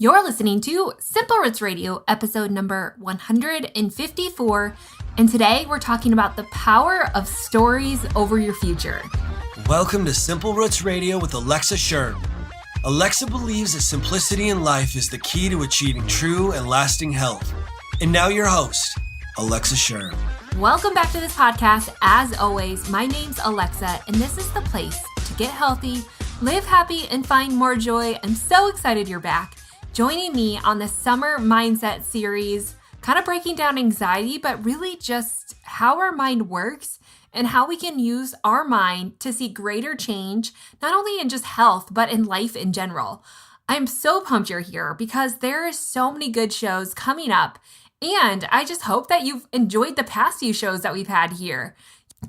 You're listening to Simple Roots Radio, episode number 154, and today we're talking about the power of stories over your future. Welcome to Simple Roots Radio with Alexa Sherm. Alexa believes that simplicity in life is the key to achieving true and lasting health. And now your host, Alexa Sherm. Welcome back to this podcast. As always, my name's Alexa, and this is the place to get healthy, live happy, and find more joy. I'm so excited you're back. Joining me on the Summer Mindset series, kind of breaking down anxiety, but really just how our mind works and how we can use our mind to see greater change, not only in just health, but in life in general. I'm so pumped you're here because there are so many good shows coming up, and I just hope that you've enjoyed the past few shows that we've had here,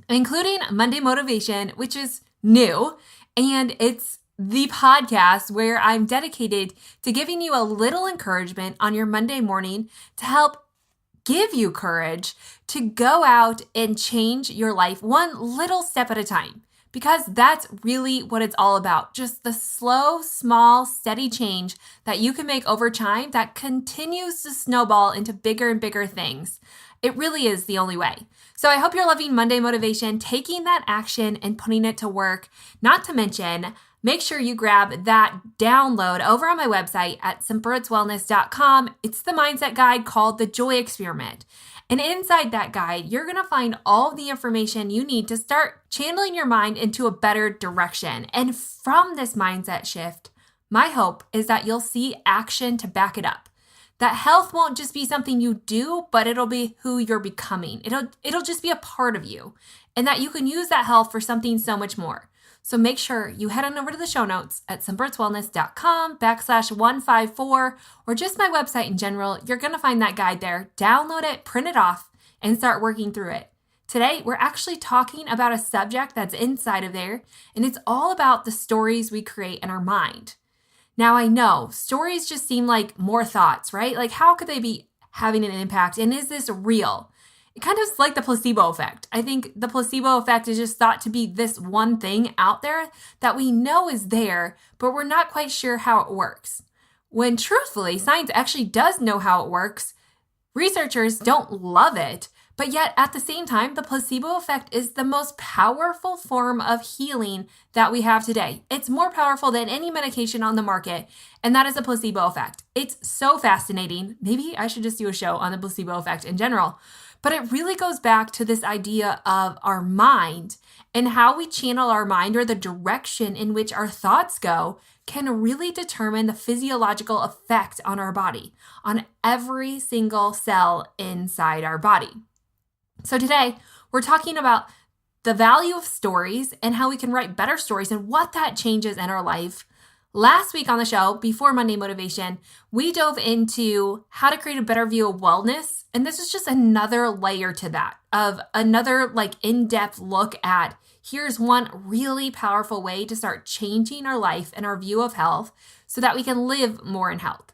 including Monday Motivation, which is new, and it's the podcast where I'm dedicated to giving you a little encouragement on your Monday morning to help give you courage to go out and change your life one little step at a time, because that's really what it's all about. Just the slow, small, steady change that you can make over time that continues to snowball into bigger and bigger things. It really is the only way. So I hope you're loving Monday Motivation, taking that action and putting it to work. Not to mention, make sure you grab that download over on my website at simplerootswellness.com. It's the mindset guide called The Joy Experiment. And inside that guide, you're going to find all the information you need to start channeling your mind into a better direction. And from this mindset shift, my hope is that you'll see action to back it up. That health won't just be something you do, but it'll be who you're becoming. It'll just be a part of you, and that you can use that health for something so much more. So make sure you head on over to the show notes at simplerootswellness.com/154, or just my website in general. You're going to find that guide there. Download it, print it off, and start working through it. Today, we're actually talking about a subject that's inside of there, and it's all about the stories we create in our mind. Now, I know stories just seem like more thoughts, right? Like, how could they be having an impact? And is this real? It kind of is like the placebo effect. I think the placebo effect is just thought to be this one thing out there that we know is there, but we're not quite sure how it works. When truthfully, science actually does know how it works. Researchers don't love it, but yet at the same time, the placebo effect is the most powerful form of healing that we have today. It's more powerful than any medication on the market, and that is the placebo effect. It's so fascinating. Maybe I should just do a show on the placebo effect in general. But it really goes back to this idea of our mind, and how we channel our mind, or the direction in which our thoughts go, can really determine the physiological effect on our body, on every single cell inside our body. So today, we're talking about the value of stories and how we can write better stories and what that changes in our life. Last week on the show, before Monday Motivation, we dove into how to create a better view of wellness. And this is just another layer to that, of another in-depth look at here's one really powerful way to start changing our life and our view of health so that we can live more in health.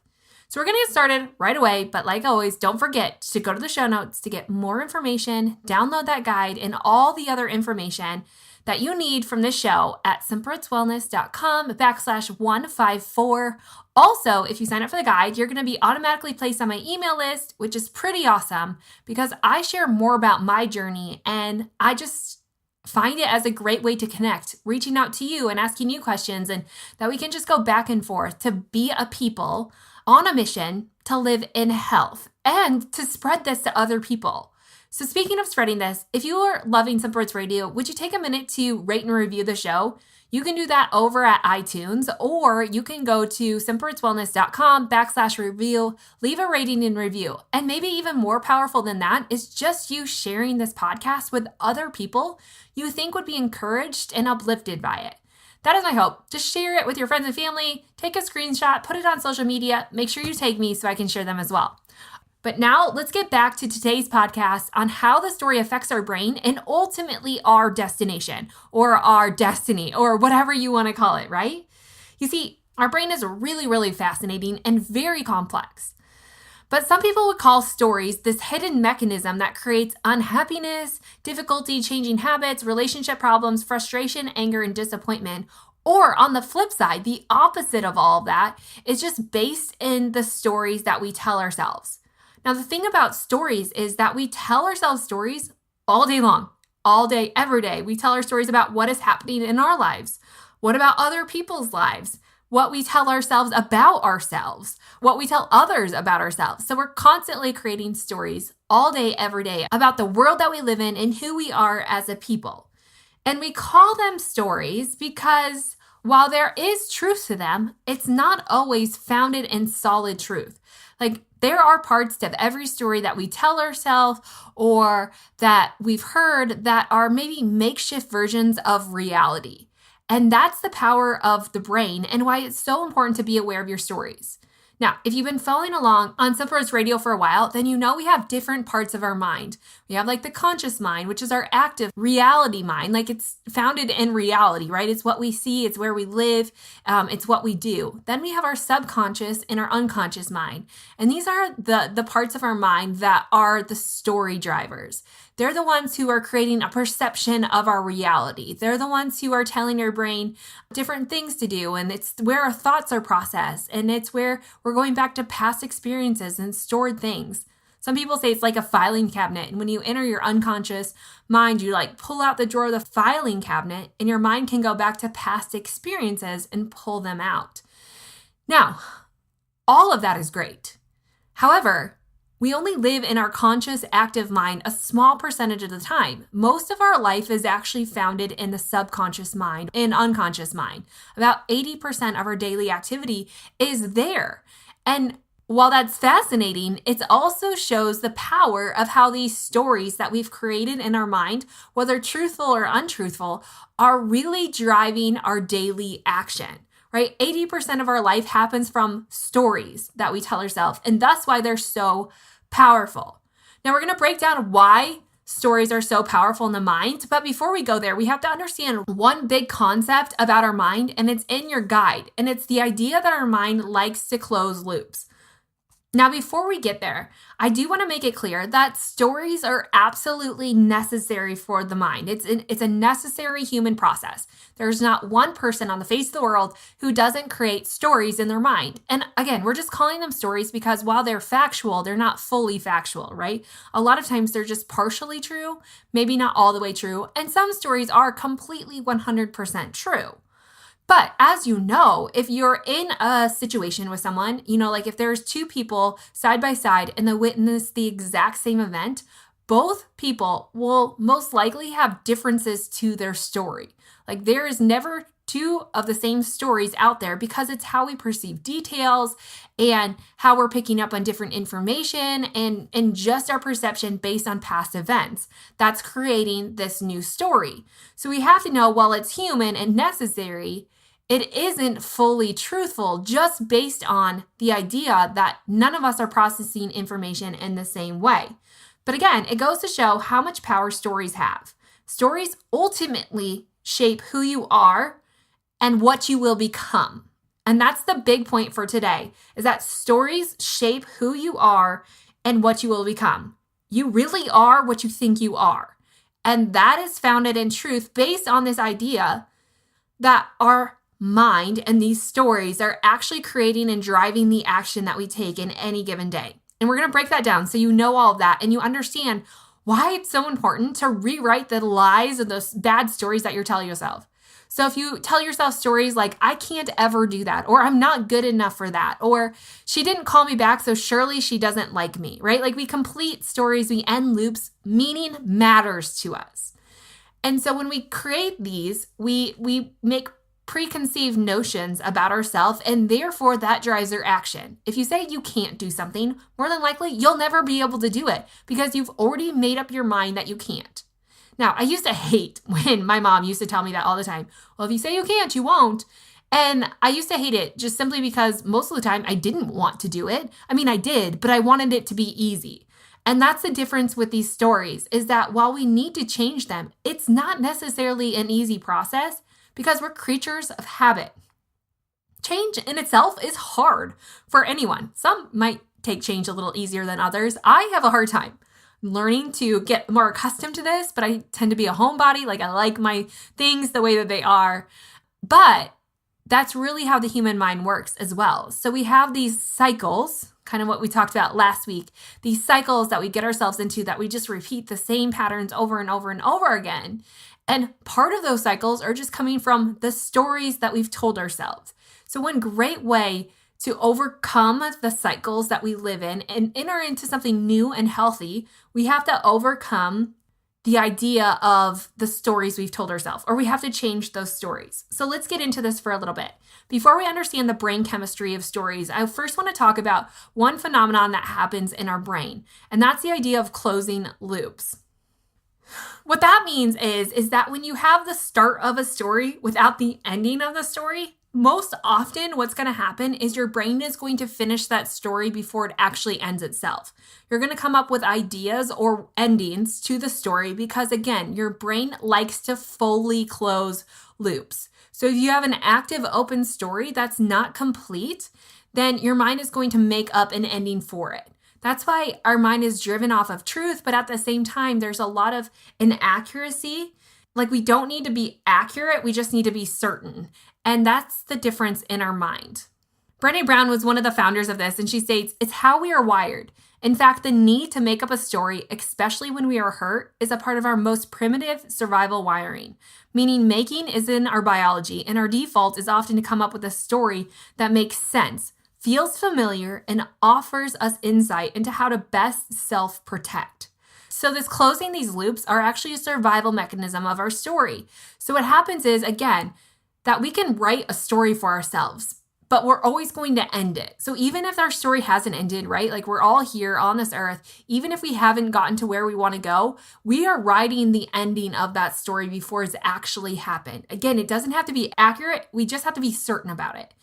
So we're going to get started right away, but like always, don't forget to go to the show notes to get more information, download that guide, and all the other information that you need from this show at simplerootswellness.com/154. Also, if you sign up for the guide, you're going to be automatically placed on my email list, which is pretty awesome because I share more about my journey, and I just find it as a great way to connect, reaching out to you and asking you questions, and that we can just go back and forth to be a people on a mission to live in health and to spread this to other people. So speaking of spreading this, if you are loving Simple Roots Radio, would you take a minute to rate and review the show? You can do that over at iTunes, or you can go to simplerootswellness.com/review, leave a rating and review. And maybe even more powerful than that is just you sharing this podcast with other people you think would be encouraged and uplifted by it. That is my hope. Just share it with your friends and family, take a screenshot, put it on social media, make sure you tag me so I can share them as well. But now let's get back to today's podcast on how the story affects our brain and ultimately our destination, or our destiny, or whatever you want to call it, right? You see, our brain is really, really fascinating and very complex. But some people would call stories this hidden mechanism that creates unhappiness, difficulty changing habits, relationship problems, frustration, anger, and disappointment, Or on the flip side, the opposite of all of that is just based in the stories that we tell ourselves. Now, the thing about stories is that we tell ourselves stories all day long, all day, every day. We tell our stories about what is happening in our lives. What about other people's lives? What we tell ourselves about ourselves, what we tell others about ourselves. So we're constantly creating stories all day, every day about the world that we live in and who we are as a people. And we call them stories because while there is truth to them, it's not always founded in solid truth. Like there are parts of every story that we tell ourselves or that we've heard that are maybe makeshift versions of reality. And that's the power of the brain and why it's so important to be aware of your stories. Now, if you've been following along on Simple Roots Radio for a while, then you know we have different parts of our mind. We have like the conscious mind, which is our active reality mind. Like it's founded in reality, right? It's what we see, it's where we live, it's what we do. Then we have our subconscious and our unconscious mind. And these are the parts of our mind that are the story drivers. They're the ones who are creating a perception of our reality. They're the ones who are telling your brain different things to do. And it's where our thoughts are processed. And it's where we're going back to past experiences and stored things. Some people say it's like a filing cabinet. And when you enter your unconscious mind, you like pull out the drawer of the filing cabinet and your mind can go back to past experiences and pull them out. Now, all of that is great. However, we only live in our conscious, active mind a small percentage of the time. Most of our life is actually founded in the subconscious mind and unconscious mind. About 80% of our daily activity is there. And while that's fascinating, it also shows the power of how these stories that we've created in our mind, whether truthful or untruthful, are really driving our daily action. Right? 80% of our life happens from stories that we tell ourselves, and that's why they're so powerful. Now we're going to break down why stories are so powerful in the mind, but before we go there, we have to understand one big concept about our mind, and it's in your guide, and it's the idea that our mind likes to close loops. Now, before we get there, I do want to make it clear that stories are absolutely necessary for the mind. It's a necessary human process. There's not one person on the face of the world who doesn't create stories in their mind. And again, we're just calling them stories because while they're factual, they're not fully factual, right? A lot of times they're just partially true, maybe not all the way true, and some stories are completely 100% true. But as you know, if you're in a situation with someone, like if there's two people side by side and they witness the exact same event, both people will most likely have differences to their story. Like there is never two of the same stories out there because it's how we perceive details and how we're picking up on different information and just our perception based on past events. That's creating this new story. So we have to know while it's human and necessary, it isn't fully truthful just based on the idea that none of us are processing information in the same way. But again, it goes to show how much power stories have. Stories ultimately shape who you are and what you will become. And that's the big point for today, is that stories shape who you are and what you will become. You really are what you think you are. And that is founded in truth based on this idea that our mind and these stories are actually creating and driving the action that we take in any given day. And we're going to break that down so you know all of that and you understand why it's so important to rewrite the lies and those bad stories that you're telling yourself. So if you tell yourself stories like, I can't ever do that, or I'm not good enough for that, or she didn't call me back, so surely she doesn't like me, right? Like we complete stories, we end loops, meaning matters to us. And so when we create these, we make preconceived notions about ourselves, and therefore that drives our action. If you say you can't do something, more than likely you'll never be able to do it because you've already made up your mind that you can't. Now, I used to hate when my mom used to tell me that all the time. Well, if you say you can't, you won't. And I used to hate it just simply because most of the time I didn't want to do it. I mean, I did, but I wanted it to be easy. And that's the difference with these stories, is that while we need to change them, it's not necessarily an easy process, because we're creatures of habit. Change in itself is hard for anyone. Some might take change a little easier than others. I have a hard time learning to get more accustomed to this, but I tend to be a homebody. Like I like my things the way that they are. But that's really how the human mind works as well. So we have these cycles, kind of what we talked about last week, these cycles that we get ourselves into that we just repeat the same patterns over and over and over again. And part of those cycles are just coming from the stories that we've told ourselves. So one great way to overcome the cycles that we live in and enter into something new and healthy, we have to overcome the idea of the stories we've told ourselves, or we have to change those stories. So let's get into this for a little bit. Before we understand the brain chemistry of stories, I first want to talk about one phenomenon that happens in our brain, and that's the idea of closing loops. What that means is that when you have the start of a story without the ending of the story, most often what's going to happen is your brain is going to finish that story before it actually ends itself. You're going to come up with ideas or endings to the story because, again, your brain likes to fully close loops. So if you have an active open story that's not complete, then your mind is going to make up an ending for it. That's why our mind is driven off of truth, but at the same time, there's a lot of inaccuracy. Like, we don't need to be accurate, we just need to be certain. And that's the difference in our mind. Brené Brown was one of the founders of this, and she states, it's how we are wired. In fact, the need to make up a story, especially when we are hurt, is a part of our most primitive survival wiring. Meaning making is in our biology, and our default is often to come up with a story that makes sense, feels familiar, and offers us insight into how to best self-protect. So this closing these loops are actually a survival mechanism of our story. So what happens is, again, that we can write a story for ourselves, but we're always going to end it. So even if our story hasn't ended, right? Like, we're all here on this earth, even if we haven't gotten to where we want to go, we are writing the ending of that story before it's actually happened. Again, it doesn't have to be accurate. We just have to be certain about it.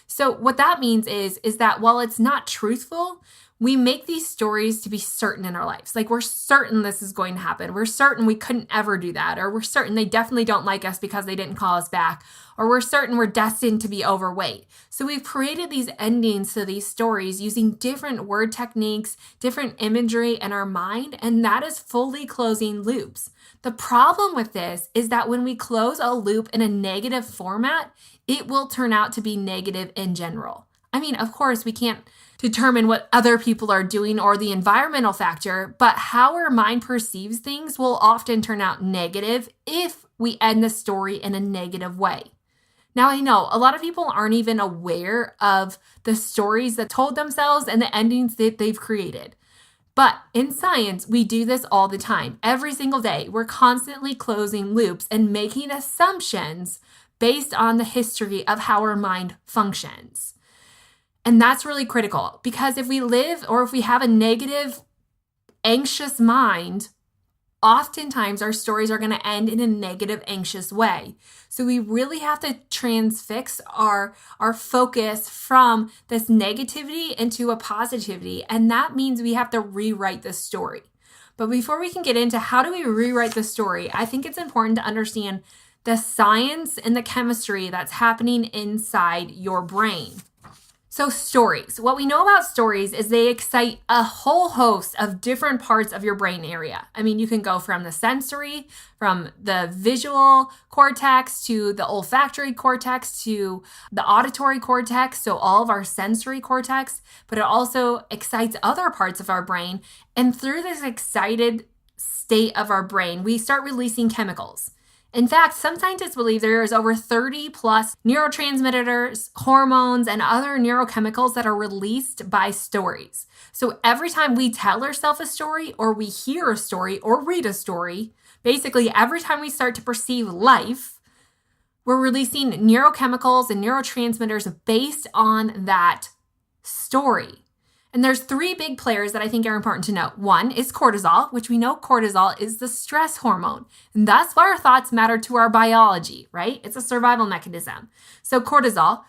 So what that means is that while it's not truthful, we make these stories to be certain in our lives. Like, we're certain this is going to happen. We're certain we couldn't ever do that. Or we're certain they definitely don't like us because they didn't call us back. Or we're certain we're destined to be overweight. So we've created these endings to these stories using different word techniques, different imagery in our mind, and that is fully closing loops. The problem with this is that when we close a loop in a negative format, it will turn out to be negative in general. I mean, of course, we can't determine what other people are doing or the environmental factor, but how our mind perceives things will often turn out negative if we end the story in a negative way. Now, I know a lot of people aren't even aware of the stories that told themselves and the endings that they've created. But in science, we do this all the time. Every single day, we're constantly closing loops and making assumptions based on the history of how our mind functions. And that's really critical because if we live or if we have a negative, anxious mind, oftentimes our stories are going to end in a negative, anxious way. So we really have to transfix our focus from this negativity into a positivity. And that means we have to rewrite the story. But before we can get into how do we rewrite the story, I think it's important to understand the science and the chemistry that's happening inside your brain. So stories. What we know about stories is they excite a whole host of different parts of your brain area. I mean, you can go from the sensory, from the visual cortex to the olfactory cortex to the auditory cortex, so all of our sensory cortex, but it also excites other parts of our brain. And through this excited state of our brain, we start releasing chemicals. In fact, some scientists believe there is over 30 plus neurotransmitters, hormones, and other neurochemicals that are released by stories. So every time we tell ourselves a story or we hear a story or read a story, basically every time we start to perceive life, we're releasing neurochemicals and neurotransmitters based on that story. And there's three big players that I think are important to note. One is cortisol, which we know cortisol is the stress hormone. And that's why our thoughts matter to our biology, right? It's a survival mechanism. So cortisol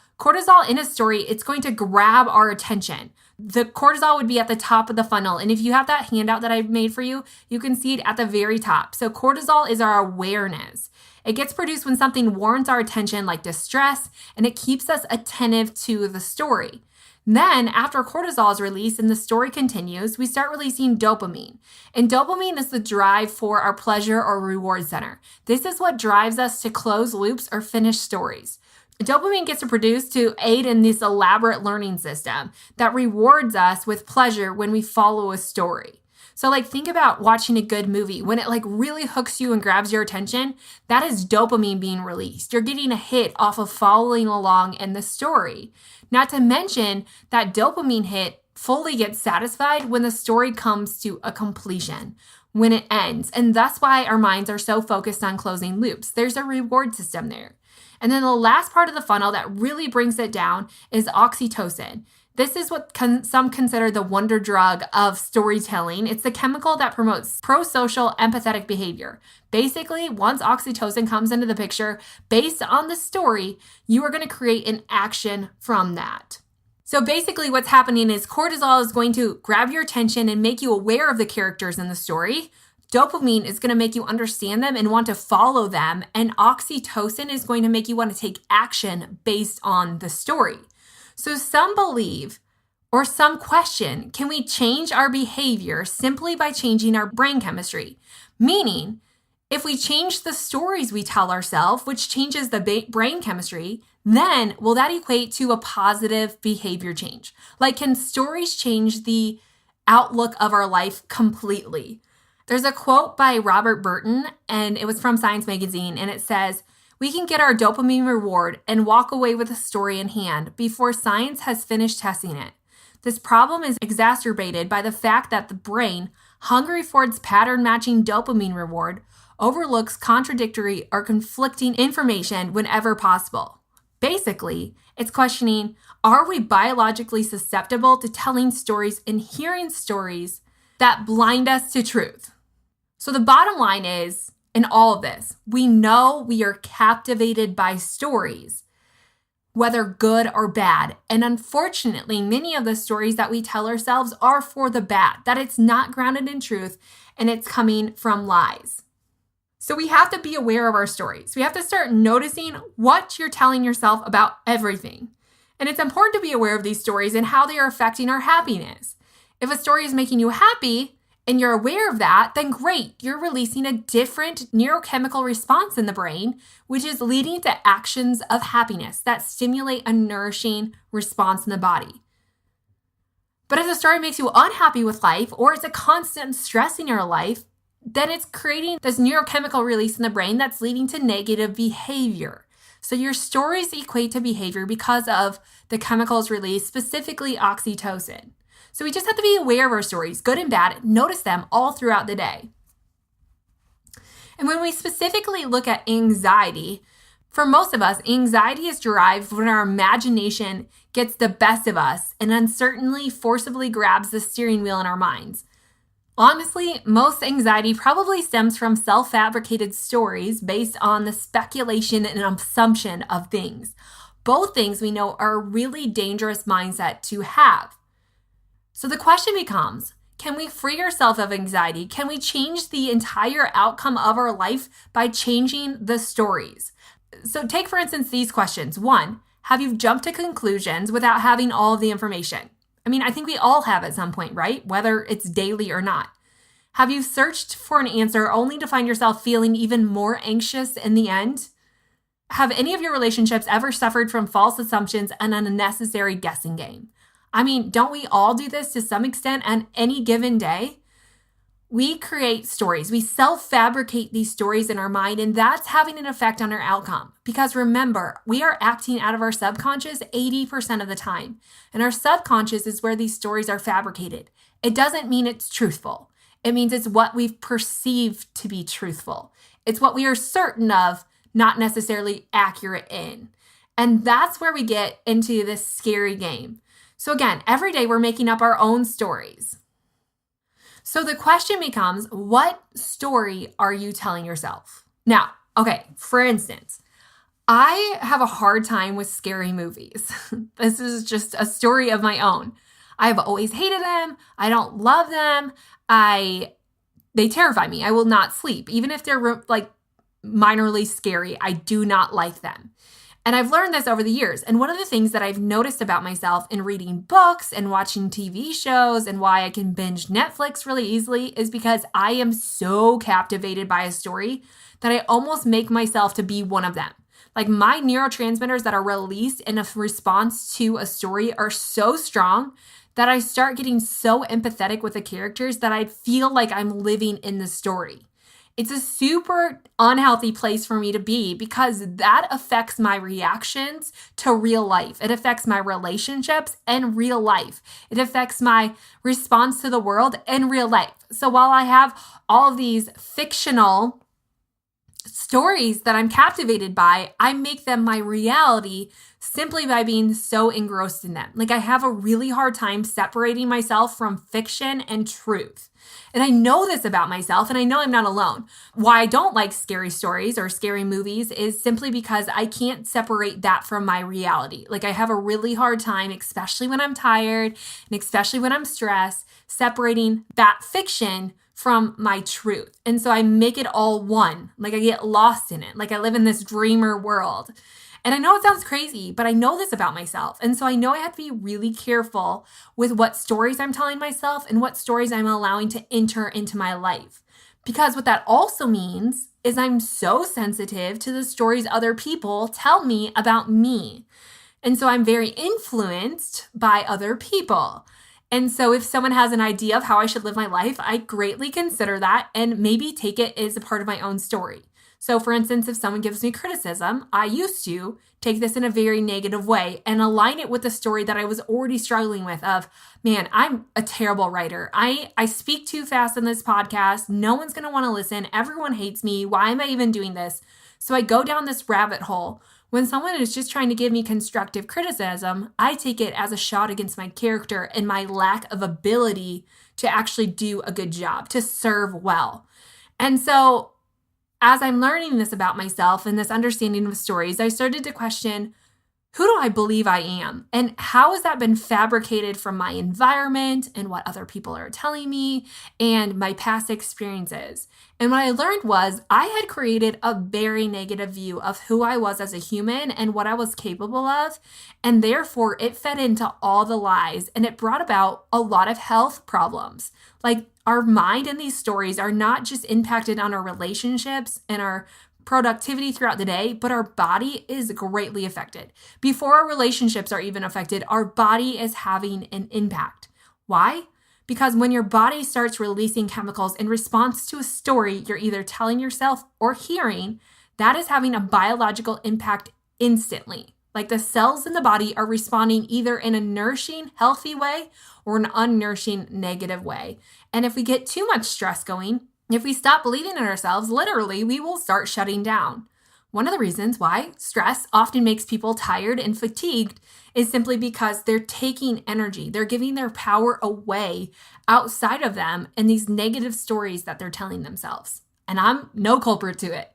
in a story, it's going to grab our attention. The cortisol would be at the top of the funnel. And if you have that handout that I've made for you, you can see it at the very top. So cortisol is our awareness. It gets produced when something warrants our attention, like distress, and it keeps us attentive to the story. Then, after cortisol is released and the story continues, we start releasing dopamine. And dopamine is the drive for our pleasure or reward center. This is what drives us to close loops or finish stories. Dopamine gets produced to aid in this elaborate learning system that rewards us with pleasure when we follow a story. So think about watching a good movie. When it really hooks you and grabs your attention, that is dopamine being released. You're getting a hit off of following along in the story. Not to mention that dopamine hit fully gets satisfied when the story comes to a completion, when it ends. And that's why our minds are so focused on closing loops. There's a reward system there. And then the last part of the funnel that really brings it down is oxytocin. This is what some consider the wonder drug of storytelling. It's the chemical that promotes pro-social empathetic behavior. Basically, once oxytocin comes into the picture, based on the story, you are going to create an action from that. So basically what's happening is cortisol is going to grab your attention and make you aware of the characters in the story. Dopamine is going to make you understand them and want to follow them. And oxytocin is going to make you want to take action based on the story. So some believe or some question, can we change our behavior simply by changing our brain chemistry? Meaning, if we change the stories we tell ourselves, which changes the brain chemistry, then will that equate to a positive behavior change? Can stories change the outlook of our life completely? There's a quote by Robert Burton, and it was from Science Magazine, and it says, "We can get our dopamine reward and walk away with a story in hand before science has finished testing it. This problem is exacerbated by the fact that the brain, hungry for its pattern-matching dopamine reward, overlooks contradictory or conflicting information whenever possible." Basically, it's questioning, are we biologically susceptible to telling stories and hearing stories that blind us to truth? So the bottom line is, in all of this, we know we are captivated by stories, whether good or bad. And unfortunately, many of the stories that we tell ourselves are for the bad, that it's not grounded in truth and it's coming from lies. So we have to be aware of our stories. We have to start noticing what you're telling yourself about everything. And it's important to be aware of these stories and how they are affecting our happiness. If a story is making you happy and you're aware of that, then great, you're releasing a different neurochemical response in the brain, which is leading to actions of happiness that stimulate a nourishing response in the body. But if the story makes you unhappy with life, or it's a constant stress in your life, then it's creating this neurochemical release in the brain that's leading to negative behavior. So your stories equate to behavior because of the chemicals released, specifically oxytocin. So we just have to be aware of our stories, good and bad, notice them all throughout the day. And when we specifically look at anxiety, for most of us, anxiety is derived when our imagination gets the best of us and uncertainly forcibly grabs the steering wheel in our minds. Honestly, most anxiety probably stems from self-fabricated stories based on the speculation and assumption of things. Both things we know are a really dangerous mindset to have. So the question becomes, can we free ourselves of anxiety? Can we change the entire outcome of our life by changing the stories? So take, for instance, these questions. 1, have you jumped to conclusions without having all of the information? I think we all have at some point, right? Whether it's daily or not. Have you searched for an answer only to find yourself feeling even more anxious in the end? Have any of your relationships ever suffered from false assumptions and an unnecessary guessing game? Don't we all do this to some extent on any given day? We create stories. We self-fabricate these stories in our mind, and that's having an effect on our outcome. Because remember, we are acting out of our subconscious 80% of the time. And our subconscious is where these stories are fabricated. It doesn't mean it's truthful. It means it's what we've perceived to be truthful. It's what we are certain of, not necessarily accurate in. And that's where we get into this scary game. So again, every day we're making up our own stories. So the question becomes, what story are you telling yourself? Now, okay, for instance, I have a hard time with scary movies. This is just a story of my own. I've always hated them. I don't love them. They terrify me. I will not sleep. Even if they're minorly scary, I do not like them. And I've learned this over the years. And one of the things that I've noticed about myself in reading books and watching TV shows and why I can binge Netflix really easily is because I am so captivated by a story that I almost make myself to be one of them. Like my neurotransmitters that are released in a response to a story are so strong that I start getting so empathetic with the characters that I feel like I'm living in the story. It's a super unhealthy place for me to be because that affects my reactions to real life. It affects my relationships in real life. It affects my response to the world in real life. So while I have all of these fictional stories that I'm captivated by, I make them my reality simply by being so engrossed in them. Like I have a really hard time separating myself from fiction and truth. And I know this about myself, and I know I'm not alone. Why I don't like scary stories or scary movies is simply because I can't separate that from my reality. Like I have a really hard time, especially when I'm tired and especially when I'm stressed, separating that fiction from my truth. And so I make it all one. Like I get lost in it. Like I live in this dreamer world. And I know it sounds crazy, but I know this about myself. And so I know I have to be really careful with what stories I'm telling myself and what stories I'm allowing to enter into my life. Because what that also means is I'm so sensitive to the stories other people tell me about me. And so I'm very influenced by other people. And so if someone has an idea of how I should live my life, I greatly consider that and maybe take it as a part of my own story. So for instance, if someone gives me criticism, I used to take this in a very negative way and align it with the story that I was already struggling with of, man, I'm a terrible writer. I speak too fast in this podcast. No one's going to want to listen. Everyone hates me. Why am I even doing this? So I go down this rabbit hole. When someone is just trying to give me constructive criticism, I take it as a shot against my character and my lack of ability to actually do a good job, to serve well. And so as I'm learning this about myself and this understanding of stories, I started to question, who do I believe I am? And how has that been fabricated from my environment and what other people are telling me and my past experiences? And what I learned was I had created a very negative view of who I was as a human and what I was capable of. And therefore, it fed into all the lies and it brought about a lot of health problems. Like our mind and these stories are not just impacted on our relationships and our productivity throughout the day, but our body is greatly affected. Before our relationships are even affected, our body is having an impact. Why? Because when your body starts releasing chemicals in response to a story you're either telling yourself or hearing, that is having a biological impact instantly. Like the cells in the body are responding either in a nourishing, healthy way or an unnourishing, negative way. And if we get too much stress going, if we stop believing in ourselves, literally, we will start shutting down. One of the reasons why stress often makes people tired and fatigued is simply because they're taking energy. They're giving their power away outside of them in these negative stories that they're telling themselves. And I'm no culprit to it.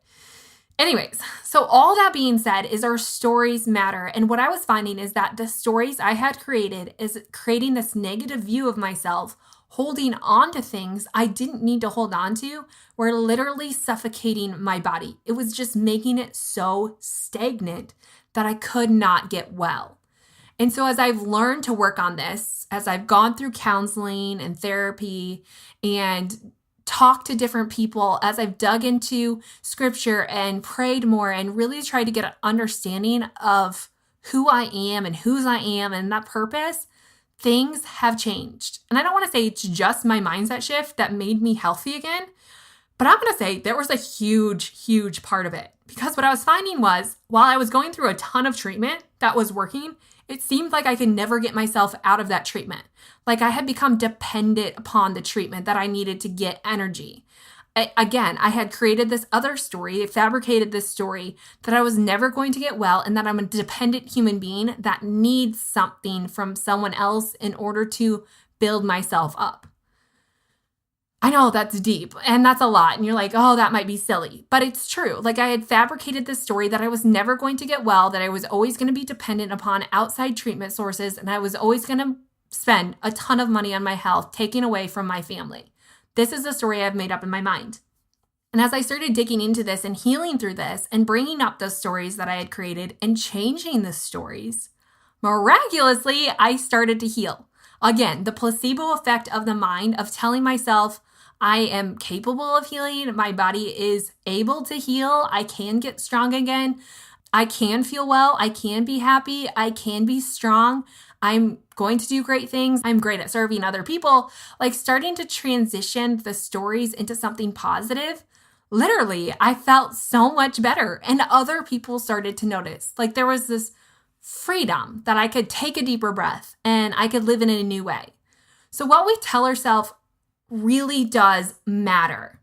Anyways, so all that being said is our stories matter. And what I was finding is that the stories I had created is creating this negative view of myself, holding on to things I didn't need to hold on to, were literally suffocating my body. It was just making it so stagnant that I could not get well. And so as I've learned to work on this, as I've gone through counseling and therapy and talked to different people, as I've dug into scripture and prayed more and really tried to get an understanding of who I am and whose I am and that purpose, things have changed. And I don't want to say it's just my mindset shift that made me healthy again, but I'm going to say there was a huge, huge part of it. Because what I was finding was while I was going through a ton of treatment that was working, it seemed like I could never get myself out of that treatment. Like I had become dependent upon the treatment that I needed to get energy. I had created this other story, fabricated this story that I was never going to get well and that I'm a dependent human being that needs something from someone else in order to build myself up. I know that's deep and that's a lot. And you're like, oh, that might be silly, but it's true. Like I had fabricated this story that I was never going to get well, that I was always going to be dependent upon outside treatment sources, and I was always going to spend a ton of money on my health, taking away from my family. This is the story I've made up in my mind. And as I started digging into this and healing through this and bringing up those stories that I had created and changing the stories, miraculously, I started to heal. Again, the placebo effect of the mind of telling myself, I am capable of healing. My body is able to heal. I can get strong again. I can feel well. I can be happy. I can be strong. I'm going to do great things. I'm great at serving other people. Like starting to transition the stories into something positive. Literally, I felt so much better and other people started to notice. Like there was this freedom that I could take a deeper breath and I could live in a new way. So what we tell ourselves really does matter.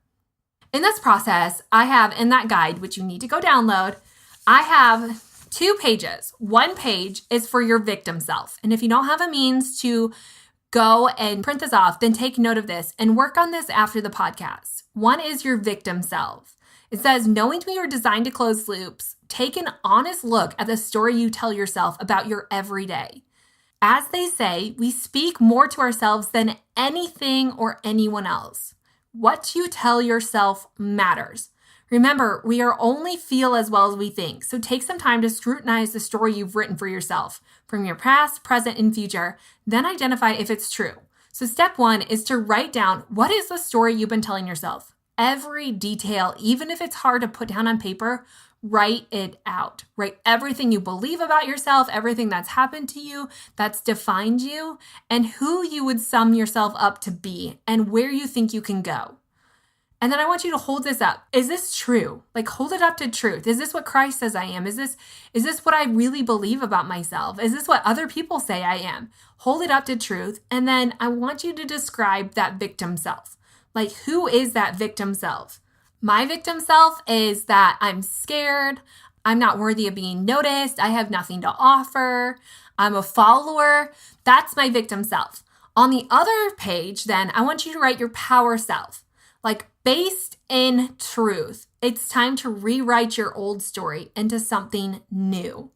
In this process, I have in that guide, which you need to go download, I have 2 pages. One page is for your victim self. And if you don't have a means to go and print this off, then take note of this and work on this after the podcast. One is your victim self. It says, knowing we are designed to close loops, take an honest look at the story you tell yourself about your everyday. As they say, we speak more to ourselves than anything or anyone else. What you tell yourself matters. Remember, we are only feel as well as we think, so take some time to scrutinize the story you've written for yourself from your past, present, and future, then identify if it's true. So step 1 is to write down what is the story you've been telling yourself. Every detail, even if it's hard to put down on paper, write it out. Write everything you believe about yourself, everything that's happened to you, that's defined you, and who you would sum yourself up to be, and where you think you can go. And then I want you to hold this up. Is this true? Like hold it up to truth. Is this what Christ says I am? Is this what I really believe about myself? Is this what other people say I am? Hold it up to truth. And then I want you to describe that victim self. Like who is that victim self? My victim self is that I'm scared. I'm not worthy of being noticed. I have nothing to offer. I'm a follower. That's my victim self. On the other page, then I want you to write your power self. Like based in truth, it's time to rewrite your old story into something new.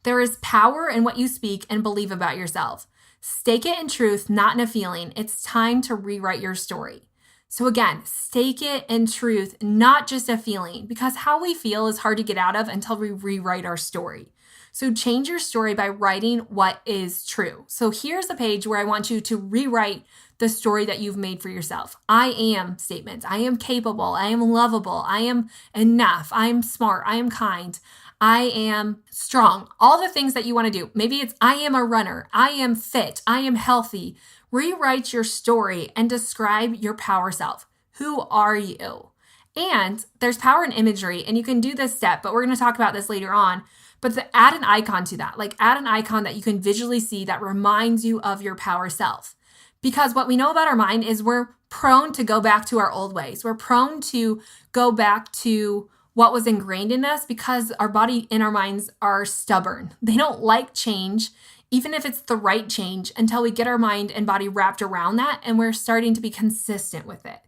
There is power in what you speak and believe about yourself. Stake it in truth, not in a feeling. It's time to rewrite your story. So again, stake it in truth, not just a feeling, because how we feel is hard to get out of until we rewrite our story. So change your story by writing what is true. So here's a page where I want you to rewrite the story that you've made for yourself. I am statements. I am capable. I am lovable. I am enough. I am smart. I am kind. I am strong. All the things that you want to do. Maybe it's I am a runner. I am fit. I am healthy. Rewrite your story and describe your power self. Who are you? And there's power in imagery, and you can do this step, but we're going to talk about this later on. But add an icon to that, like add an icon that you can visually see that reminds you of your power self. Because what we know about our mind is we're prone to go back to our old ways. We're prone to go back to what was ingrained in us because our body and our minds are stubborn. They don't like change, even if it's the right change, until we get our mind and body wrapped around that and we're starting to be consistent with it.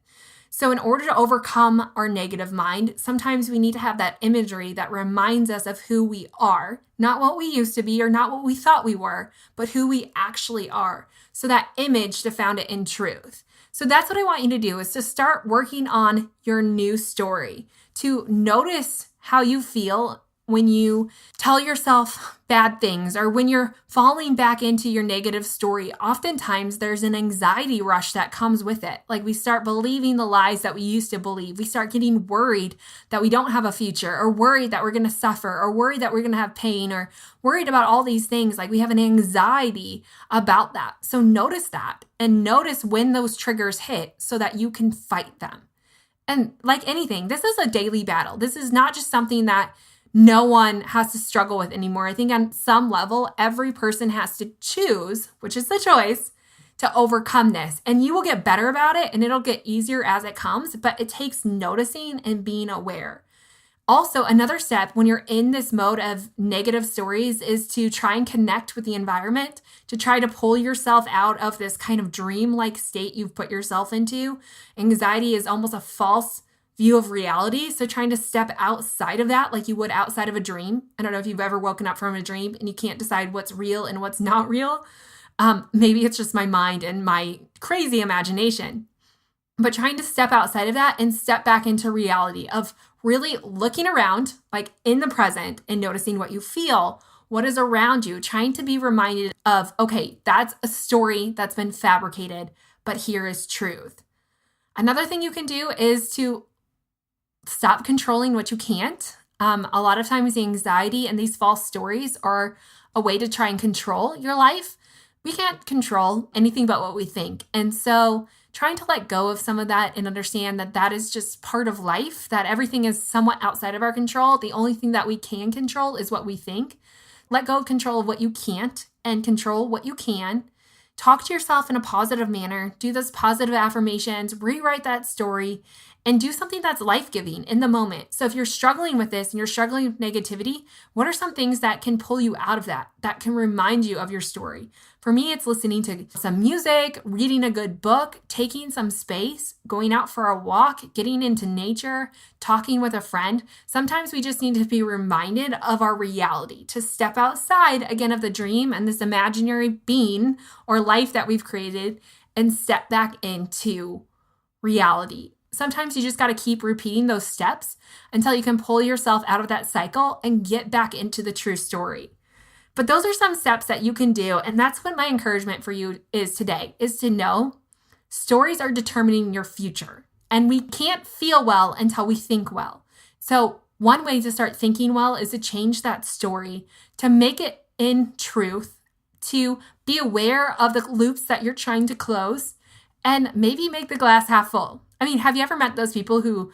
So in order to overcome our negative mind, sometimes we need to have that imagery that reminds us of who we are, not what we used to be or not what we thought we were, but who we actually are. So that image to found it in truth. So that's what I want you to do, is to start working on your new story, to notice how you feel when you tell yourself bad things or when you're falling back into your negative story. Oftentimes there's an anxiety rush that comes with it. Like we start believing the lies that we used to believe. We start getting worried that we don't have a future, or worried that we're going to suffer, or worried that we're going to have pain, or worried about all these things. Like we have an anxiety about that. So notice that and notice when those triggers hit so that you can fight them. And like anything, this is a daily battle. This is not just something that no one has to struggle with anymore. I think on some level, every person has to choose, which is the choice, to overcome this. And you will get better about it and it'll get easier as it comes, but it takes noticing and being aware. Also, another step when you're in this mode of negative stories is to try and connect with the environment, to try to pull yourself out of this kind of dream-like state you've put yourself into. Anxiety is almost a false view of reality. So trying to step outside of that like you would outside of a dream. I don't know if you've ever woken up from a dream and you can't decide what's real and what's not real. Maybe it's just my mind and my crazy imagination. But trying to step outside of that and step back into reality of really looking around, like in the present, and noticing what you feel, what is around you, trying to be reminded of, okay, that's a story that's been fabricated, but here is truth. Another thing you can do is to stop controlling what you can't. A lot of times the anxiety and these false stories are a way to try and control your life. We can't control anything but what we think. And so trying to let go of some of that and understand that that is just part of life, that everything is somewhat outside of our control. The only thing that we can control is what we think. Let go of control of what you can't and control what you can. Talk to yourself in a positive manner. Do those positive affirmations, rewrite that story, and do something that's life-giving in the moment. So if you're struggling with this and you're struggling with negativity, what are some things that can pull you out of that can remind you of your story? For me, it's listening to some music, reading a good book, taking some space, going out for a walk, getting into nature, talking with a friend. Sometimes we just need to be reminded of our reality, to step outside again of the dream and this imaginary being or life that we've created and step back into reality. Sometimes you just got to keep repeating those steps until you can pull yourself out of that cycle and get back into the true story. But those are some steps that you can do. And that's what my encouragement for you is today, is to know stories are determining your future. And we can't feel well until we think well. So one way to start thinking well is to change that story, to make it in truth, to be aware of the loops that you're trying to close, and maybe make the glass half full. I mean, have you ever met those people who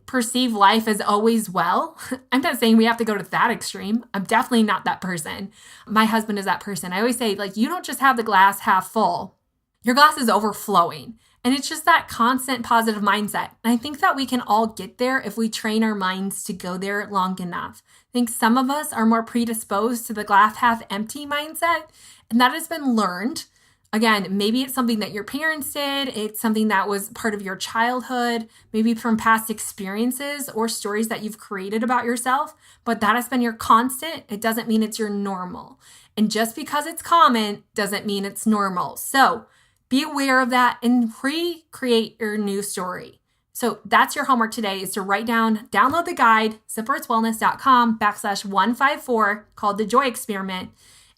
perceive life as always well? I'm not saying we have to go to that extreme. I'm definitely not that person. My husband is that person. I always say, you don't just have the glass half full. Your glass is overflowing. And it's just that constant positive mindset. And I think that we can all get there if we train our minds to go there long enough. I think some of us are more predisposed to the glass half empty mindset, and that has been learned. Again, maybe it's something that your parents did. It's something that was part of your childhood, maybe from past experiences or stories that you've created about yourself, but that has been your constant. It doesn't mean it's your normal. And just because it's common doesn't mean it's normal. So be aware of that and recreate your new story. So that's your homework today, is to write down, download the guide, simplewithwellness.com/154 called The Joy Experiment,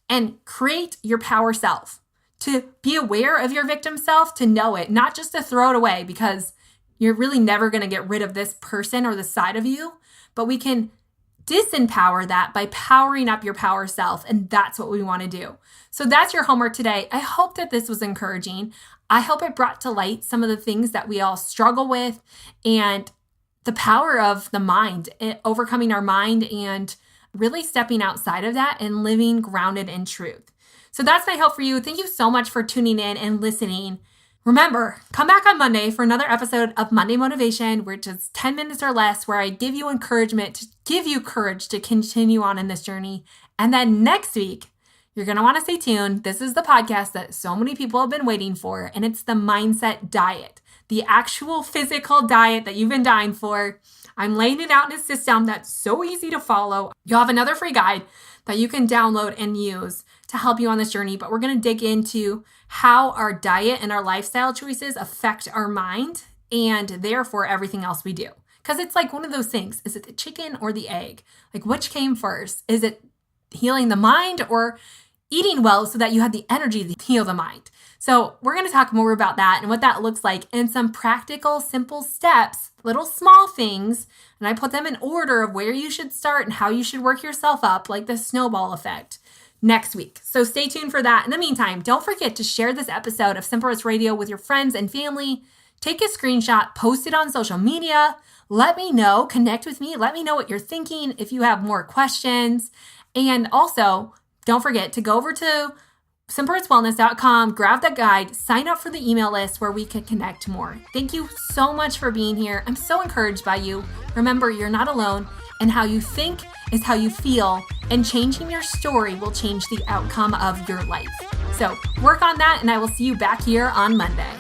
and create your power self. To be aware of your victim self, to know it, not just to throw it away, because you're really never going to get rid of this person or the side of you, but we can disempower that by powering up your power self, and that's what we want to do. So that's your homework today. I hope that this was encouraging. I hope it brought to light some of the things that we all struggle with and the power of the mind, overcoming our mind and really stepping outside of that and living grounded in truth. So that's my hope for you. Thank you so much for tuning in and listening. Remember, come back on Monday for another episode of Monday Motivation, which is 10 minutes or less, where I give you encouragement to give you courage to continue on in this journey. And then next week, you're going to want to stay tuned. This is the podcast that so many people have been waiting for, and it's the Mindset Diet, the actual physical diet that you've been dying for. I'm laying it out in a system that's so easy to follow. You'll have another free guide that you can download and use to help you on this journey, but we're going to dig into how our diet and our lifestyle choices affect our mind and therefore everything else we do. Because it's like one of those things. Is it the chicken or the egg? Which came first? Is it healing the mind or eating well so that you have the energy to heal the mind? So we're going to talk more about that and what that looks like and some practical, simple steps, little small things. And I put them in order of where you should start and how you should work yourself up, like the snowball effect, next week. So stay tuned for that. In the meantime, don't forget to share this episode of Simple Roots Radio with your friends and family. Take a screenshot, post it on social media. Let me know, connect with me. Let me know what you're thinking if you have more questions. And also, don't forget to go over to simplewithwellness.com, grab that guide, sign up for the email list where we can connect more. Thank you so much for being here. I'm so encouraged by you. Remember, you're not alone, and how you think is how you feel, and changing your story will change the outcome of your life. So work on that, and I will see you back here on Monday.